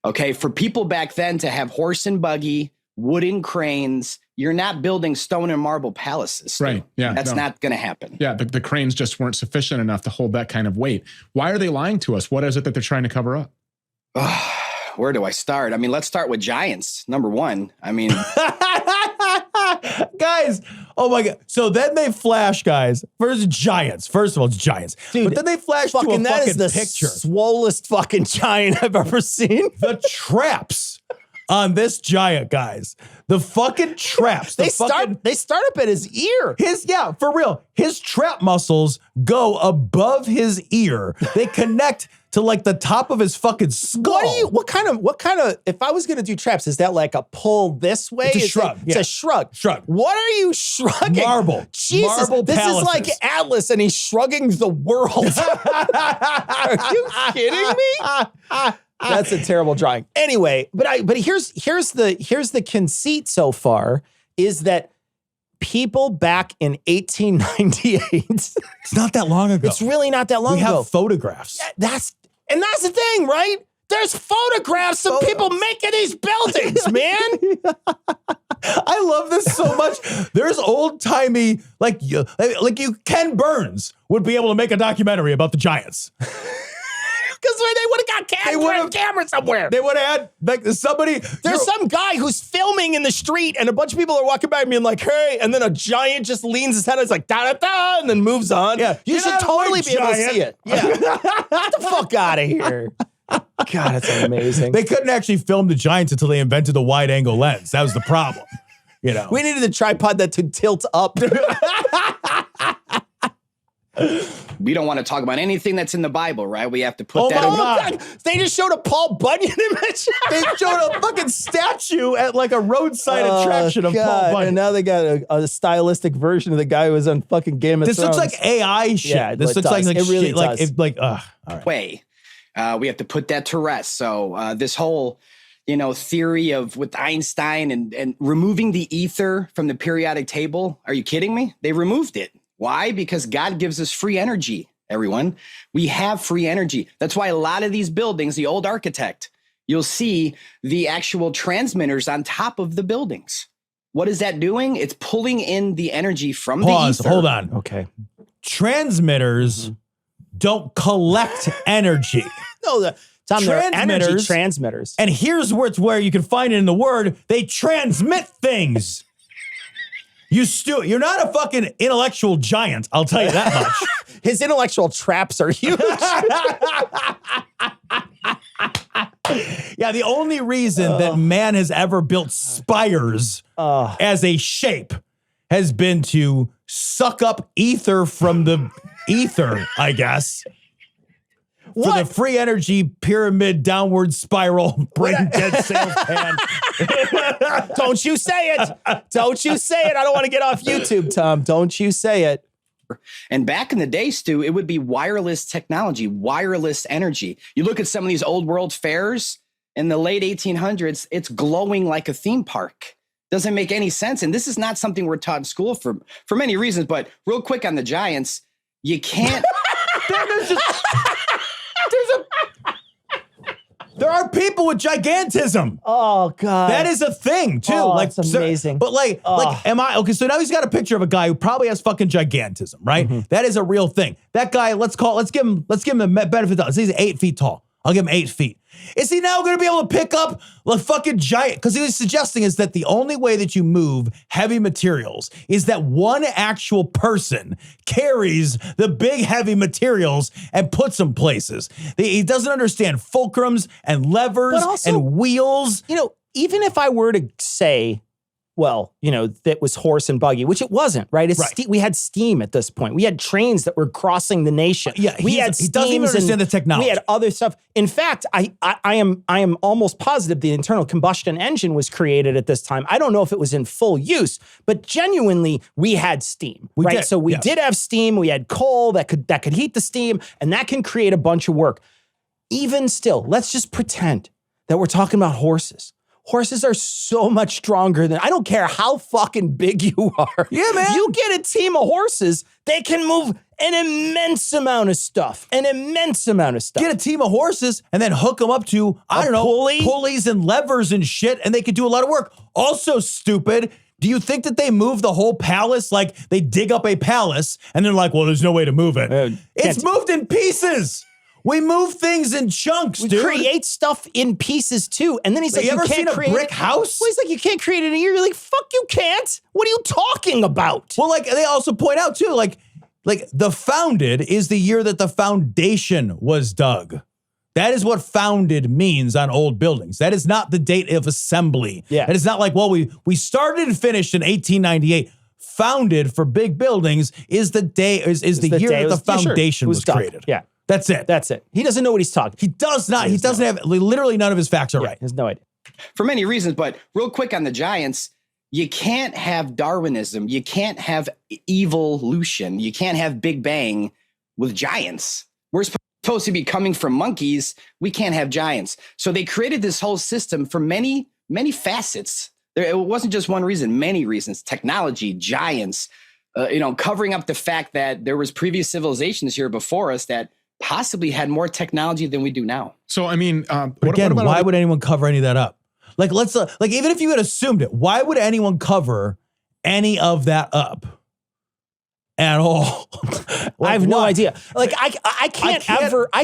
Okay, for people back then to have horse and buggy, wooden cranes, you're not building stone and marble palaces. Stu. Right. Yeah. That's not going to happen. Yeah. The cranes just weren't sufficient enough to hold that kind of weight. Why are they lying to us? What is it that they're trying to cover up? Where do I start? I mean, let's start with giants. Number one. I mean, guys, oh my God. So then they flash, guys. First, giants. First of all, it's giants. Dude, but then they flash to a that fucking is the picture. swollest fucking giant I've ever seen. The traps on this giant, guys. The fucking traps. They start up at his ear. For real. His trap muscles go above his ear. They connect to like the top of his fucking skull. What kind of, if I was going to do traps, is that like a pull this way? It's a shrug. It's a shrug. Shrug. What are you shrugging? Marble. Jesus, Marble this palaces. is like Atlas and he's shrugging the world. Are you kidding me? That's a terrible drawing. Anyway, but here's the conceit so far is that people back in 1898. It's not that long ago. It's really not that long we ago. have photographs. That's the thing, right? There's photographs of people making these buildings, man. I love this so much. There's old timey, like Ken Burns would be able to make a documentary about the giants. Because they would have got camera somewhere. They would have had like somebody. There's some guy who's filming in the street, and a bunch of people are walking by me and like, hey, and then a giant just leans his head and it's like da da da, and then moves on. Yeah, you should totally be able to see it. Yeah, get the fuck out of here. God, it's amazing. They couldn't actually film the giants until they invented the wide angle lens. That was the problem. You know, we needed a tripod that could tilt up. we don't want to talk about anything that's in the Bible, right? We have to put that. God. They just showed a Paul Bunyan image. They showed a fucking statue at like a roadside attraction of Paul Bunyan. And now they got a stylistic version of the guy who was on fucking Game of This Thrones. looks like AI shit. Yeah, this it looks does. like It really shit. does. All right. Way. We have to put that to rest. So this whole, theory of with Einstein and removing the ether from the periodic table. Are you kidding me? They removed it. Why? Because God gives us free energy, everyone. We have free energy. That's why a lot of these buildings, the old architect, you'll see the actual transmitters on top of the buildings. What is that doing? It's pulling in the energy from the ether. Hold on. Okay. Transmitters don't collect energy. No, Tom, they're energy transmitters. And here's where you can find it in the word. They transmit things. You're not a fucking intellectual giant, I'll tell you that much. His intellectual traps are huge. Yeah, the only reason that man has ever built spires as a shape has been to suck up ether from the ether, I guess. For the free energy pyramid downward spiral brain dead salesman. Don't you say it. Don't you say it. I don't want to get off YouTube, Tom. Don't you say it. And back in the day, Stu, it would be wireless technology, wireless energy. You look at some of these old world fairs in the late 1800s, it's glowing like a theme park. Doesn't make any sense. And this is not something we're taught in school for many reasons. But real quick on the giants, you can't. There are people with gigantism. Oh God, that is a thing too. Oh, like, that's amazing. But am I okay? So now he's got a picture of a guy who probably has fucking gigantism, right? Mm-hmm. That is a real thing. That guy, let's give him the benefit of the doubt. He's 8 feet tall. I'll give him 8 feet. Is he now going to be able to pick up a fucking giant? Because he was suggesting is that the only way that you move heavy materials is that one actual person carries the big heavy materials and puts them places. He doesn't understand fulcrums and levers and wheels. Even if I were to say, that was horse and buggy, which it wasn't, right? We had steam at this point. We had trains that were crossing the nation. Yeah, he doesn't even understand the technology. We had other stuff. In fact, I am almost positive the internal combustion engine was created at this time. I don't know if it was in full use, but genuinely we had steam, right? So we did have steam. We had coal that could heat the steam, and that can create a bunch of work. Even still, let's just pretend that we're talking about horses. Horses are so much stronger than, I don't care how fucking big you are. Yeah, man. You get a team of horses, they can move An immense amount of stuff. Get a team of horses and then hook them up to, pulleys and levers and shit, and they could do a lot of work. Also stupid. Do you think that they move the whole palace? Like they dig up a palace and they're like, well, there's no way to move it. It's moved in pieces. We move things in chunks, dude. We create stuff in pieces too. And then he's like, you ever can't seen a brick house? Well, he's like, you can't create it in a year. You're like, fuck, you can't. What are you talking about? Well, like they also point out too, like the founded is the year that the foundation was dug. That is what founded means on old buildings. That is not the date of assembly. Yeah. It is not like, well, we started and finished in 1898. Founded for big buildings is the day is the year that the foundation was created. Yeah. That's it. That's it. He doesn't know what he's talking. He does not. He doesn't have literally none of his facts are right. He has no idea. For many reasons, but real quick on the giants, you can't have Darwinism. You can't have evolution. You can't have Big Bang with giants. We're supposed to be coming from monkeys. We can't have giants. So they created this whole system for many, many facets. It wasn't just one reason, many reasons. Technology, giants, covering up the fact that there was previous civilizations here before us that possibly had more technology than we do now. So, I mean, why would anyone cover any of that up? Like, even if you had assumed it, why would anyone cover any of that up at all? I have no idea. Like, I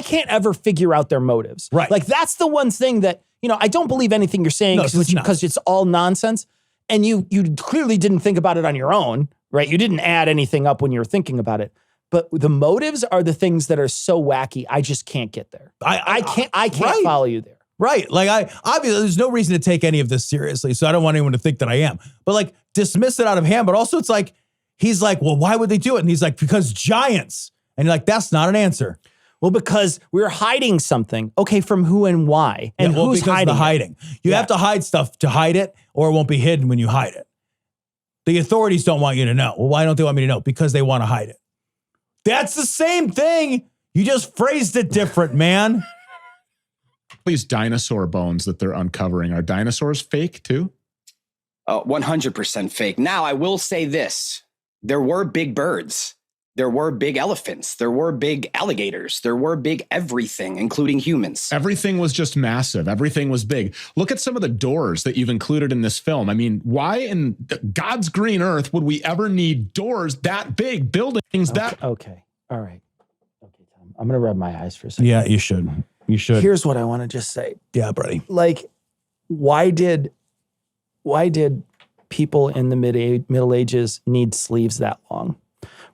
can't ever figure out their motives. Right. Like, that's the one thing that, I don't believe anything you're saying because it's all nonsense. And you clearly didn't think about it on your own, right? You didn't add anything up when you were thinking about it. But the motives are the things that are so wacky. I just can't get there. I can't follow you there. Right. Like obviously there's no reason to take any of this seriously. So I don't want anyone to think that I am, but like dismiss it out of hand. But also it's like, he's like, well, why would they do it? And he's like, because giants. And you're like, that's not an answer. Well, because we're hiding something. Okay, from who and why? And who's hiding? The hiding. You have to hide stuff to hide it, or it won't be hidden when you hide it. The authorities don't want you to know. Well, why don't they want me to know? Because they want to hide it. That's the same thing. You just phrased it different, man. These dinosaur bones that they're uncovering, are dinosaurs fake too? 100% fake. Now, I will say this. There were big birds. There were big elephants. There were big alligators. There were big everything, including humans. Everything was just massive. Everything was big. Look at some of the doors that you've included in this film. I mean, why in God's green earth would we ever need doors that big, buildings that... Okay. All right. Okay, Tom. I'm going to rub my eyes for a second. Yeah, you should. You should. Here's what I want to just say. Yeah, buddy. Like, why did people in the Middle Ages need sleeves that long?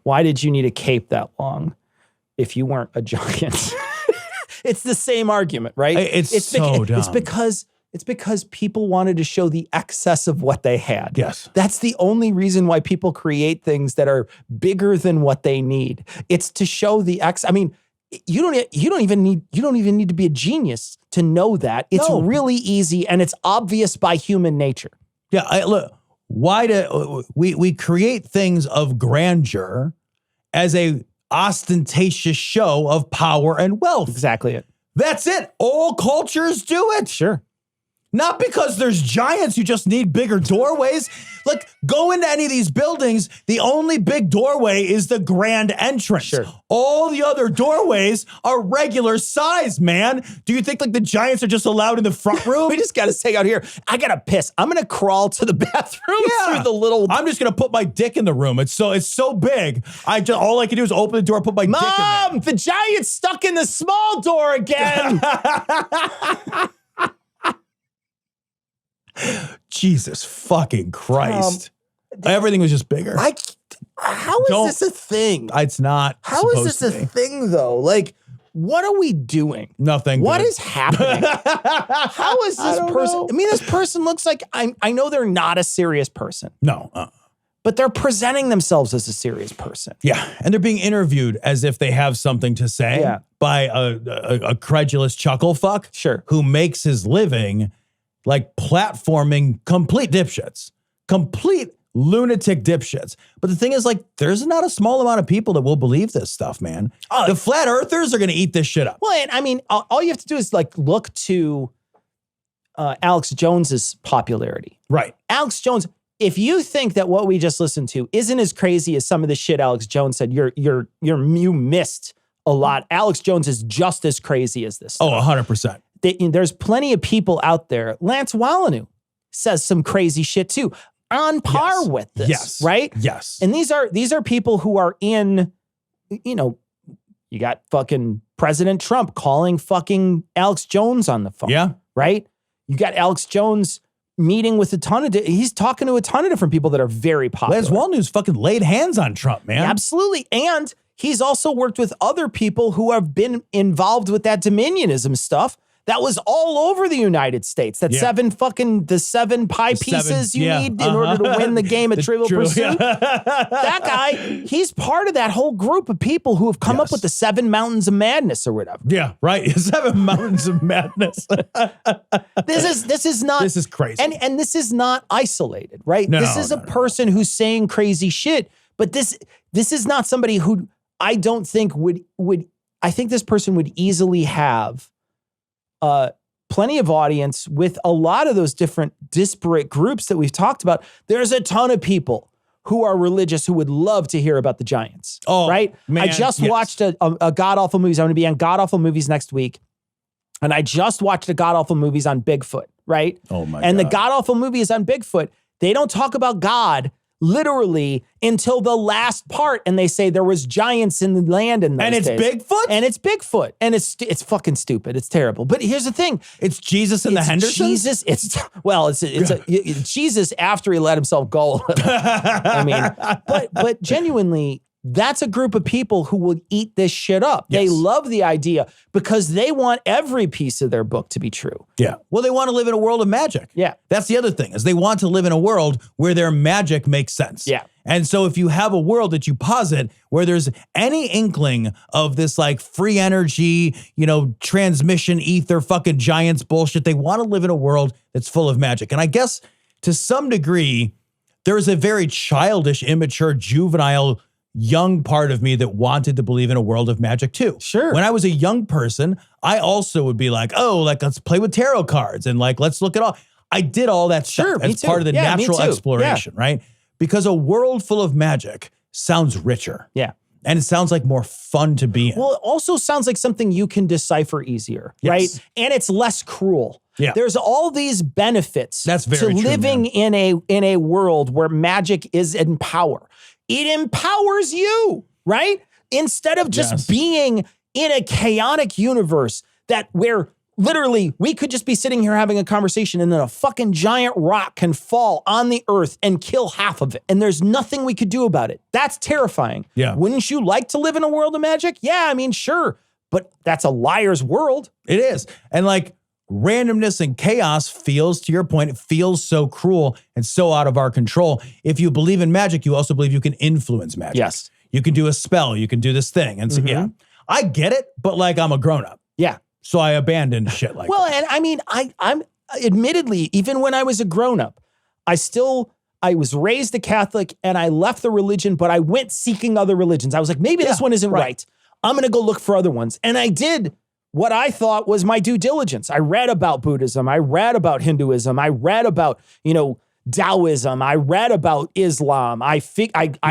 Why did you need a cape that long if you weren't a giant? It's the same argument, right? It's so dumb. It's because people wanted to show the excess of what they had. Yes. That's the only reason why people create things that are bigger than what they need. It's to show the I mean, you don't even need to be a genius to know that. It's really easy and it's obvious by human nature. Yeah, look. Why do we create things of grandeur as a ostentatious show of power and wealth? Exactly it. That's it. All cultures do it. Sure. Not because there's giants, you just need bigger doorways. Like, go into any of these buildings, the only big doorway is the grand entrance. Sure. All the other doorways are regular size, man. Do you think like the giants are just allowed in the front room? We just got to stay out here. I got to piss. I'm going to crawl to the bathroom through the little... I'm just going to put my dick in the room. It's so big. All I can do is open the door, put my dick in there. Mom, the giant's stuck in the small door again. Jesus fucking Christ. Everything was just bigger. How is this a thing? It's not. How is this a thing, though? Like, what are we doing? Nothing. What is happening? How is this person? I mean, this person looks like, I know they're not a serious person. No. But they're presenting themselves as a serious person. Yeah. And they're being interviewed as if they have something to say by a credulous chuckle fuck who makes his living like platforming complete dipshits, complete lunatic dipshits. But the thing is, like, there's not a small amount of people that will believe this stuff, man. The flat earthers are going to eat this shit up. Well, and I mean, all you have to do is like look to Alex Jones's popularity. Right. Alex Jones, if you think that what we just listened to isn't as crazy as some of the shit Alex Jones said, you missed a lot. Alex Jones is just as crazy as this stuff. 100%. There's plenty of people out there. Lance Wallanu says some crazy shit too, on par with this, right? Yes. And these are people who are in, you got fucking President Trump calling fucking Alex Jones on the phone. Yeah. Right? You got Alex Jones meeting with he's talking to a ton of different people that are very popular. Lance Wallnu's fucking laid hands on Trump, man. Absolutely. And he's also worked with other people who have been involved with that dominionism stuff that was all over the United States. That the 7 pie pieces you need in order to win the game of Trivial Pursuit. That guy, he's part of that whole group of people who have come up with the 7 Mountains of Madness or whatever. Yeah, right. 7 Mountains of Madness. This is crazy. And this is not isolated, right? This is a person who's saying crazy shit, but this is not somebody who I don't think would I think this person would easily have plenty of audience with a lot of those different disparate groups that we've talked about. There's a ton of people who are religious who would love to hear about the Giants. Oh, right? Man, I just watched a God Awful Movies. I'm going to be on God Awful Movies next week. And I just watched a God Awful Movies on Bigfoot, right? Oh my God. And the God Awful Movies on Bigfoot, they don't talk about God literally until the last part, and they say there was giants in the land in those days. Bigfoot? And it's Bigfoot. And it's fucking stupid. It's terrible. But here's the thing. It's Jesus and the Hendersons? Jesus. It's Jesus after he let himself go. I mean, but genuinely, that's a group of people who will eat this shit up. Yes. They love the idea because they want every piece of their book to be true. Yeah. Well, they want to live in a world of magic. Yeah. That's the other thing, is they want to live in a world where their magic makes sense. Yeah. And so if you have a world that you posit where there's any inkling of this like free energy, transmission ether fucking giants bullshit, they want to live in a world that's full of magic. And I guess to some degree, there's a very childish, immature, juvenile young part of me that wanted to believe in a world of magic too. Sure. When I was a young person, I also would be like, let's play with tarot cards and let's look at all. I did all that stuff as part of the natural exploration, right? Because a world full of magic sounds richer. Yeah. And it sounds like more fun to be in. Well, it also sounds like something you can decipher easier, right? And it's less cruel. Yeah. There's all these benefits to living in a world where magic is in power. It empowers you, right? Instead of just being in a chaotic universe where literally we could just be sitting here having a conversation and then a fucking giant rock can fall on the earth and kill half of it. And there's nothing we could do about it. That's terrifying. Yeah. Wouldn't you like to live in a world of magic? Yeah, I mean, sure. But that's a liar's world. It is. And randomness and chaos feels, to your point, it feels so cruel and so out of our control. If you believe in magic, you also believe you can influence magic. Yes. You can do a spell. You can do this thing. And so, I get it, but I'm a grown up. Yeah. So I abandoned shit like that. And I mean, I'm admittedly, even when I was a grown up, I was raised a Catholic and I left the religion, but I went seeking other religions. I was like, maybe this one isn't right. I'm going to go look for other ones. And I did what I thought was my due diligence. I read about Buddhism. I read about Hinduism. I read about, Taoism. I read about Islam. I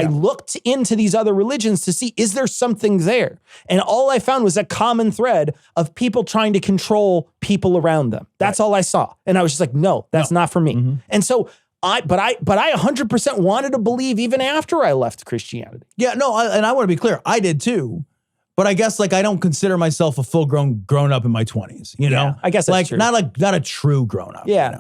looked into these other religions to see, is there something there? And all I found was a common thread of people trying to control people around them. That's all I saw. And I was just like, no, that's not for me. Mm-hmm. And so I 100% wanted to believe even after I left Christianity. Yeah, no, and I want to be clear. I did too. But I guess I don't consider myself a full grown up in my 20s, Yeah, I guess that's true. Not a true grown up. Yeah.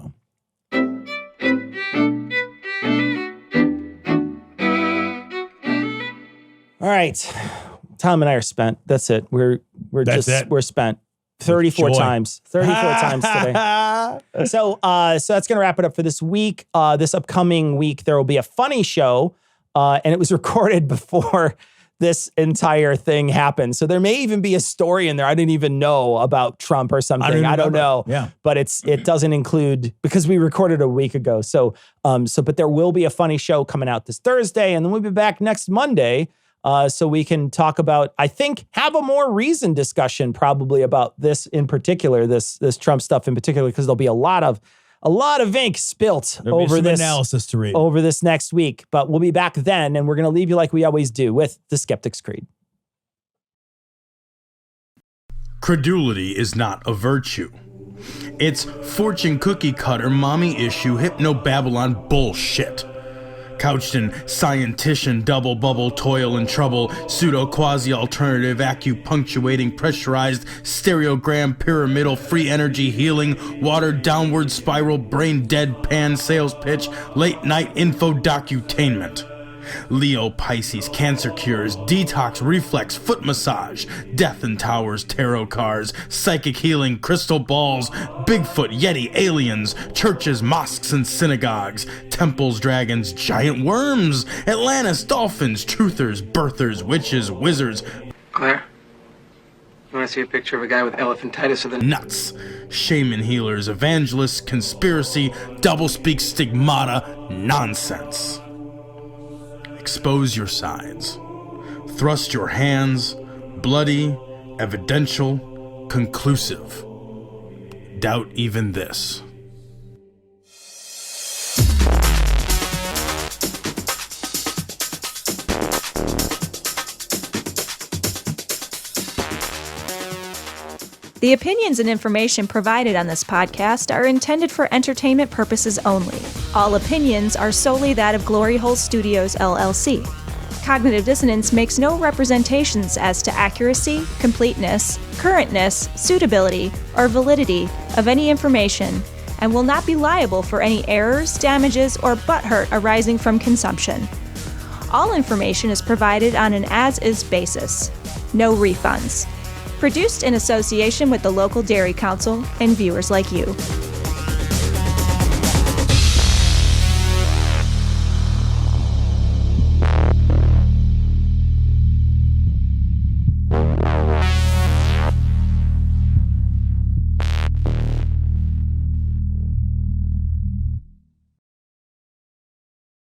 All right. Tom and I are spent. That's it. We're spent 34 times. 34 times today. So that's going to wrap it up for this week. This upcoming week, there will be a funny show, and it was recorded before this entire thing happened. So there may even be a story in there I didn't even know about Trump or something. I don't know. Yeah. But it doesn't include, because we recorded a week ago. But there will be a funny show coming out this Thursday, and then we'll be back next Monday. So we can talk about, I think, have a more reasoned discussion probably about this in particular, this Trump stuff in particular, because there'll be a lot of a lot of ink spilt There'll be over some this analysis to read. over this next week. But we'll be back then, and we're going to leave you like we always do with the Skeptic's Creed. Credulity is not a virtue. It's fortune cookie cutter, mommy issue, hypno-Babylon bullshit. Couched in scientician, double bubble, toil and trouble, pseudo quasi alternative, acupunctuating, pressurized, stereogram, pyramidal, free energy healing, water downward spiral, brain deadpan, sales pitch, late night info docutainment. Leo, Pisces, cancer cures, detox, reflex, foot massage, death and towers, tarot cards, psychic healing, crystal balls, Bigfoot, Yeti, aliens, churches, mosques and synagogues, temples, dragons, giant worms, Atlantis, dolphins, truthers, birthers, witches, wizards. Claire, you want to see a picture of a guy with elephantitis of the nuts, shaman healers, evangelists, conspiracy, doublespeak, stigmata, nonsense. Expose your sides. Thrust your hands, bloody, evidential, conclusive. Doubt even this. The opinions and information provided on this podcast are intended for entertainment purposes only. All opinions are solely that of Glory Hole Studios, LLC. Cognitive Dissonance makes no representations as to accuracy, completeness, currentness, suitability, or validity of any information, and will not be liable for any errors, damages, or butthurt arising from consumption. All information is provided on an as-is basis. No refunds. Produced in association with the local Dairy Council and viewers like you.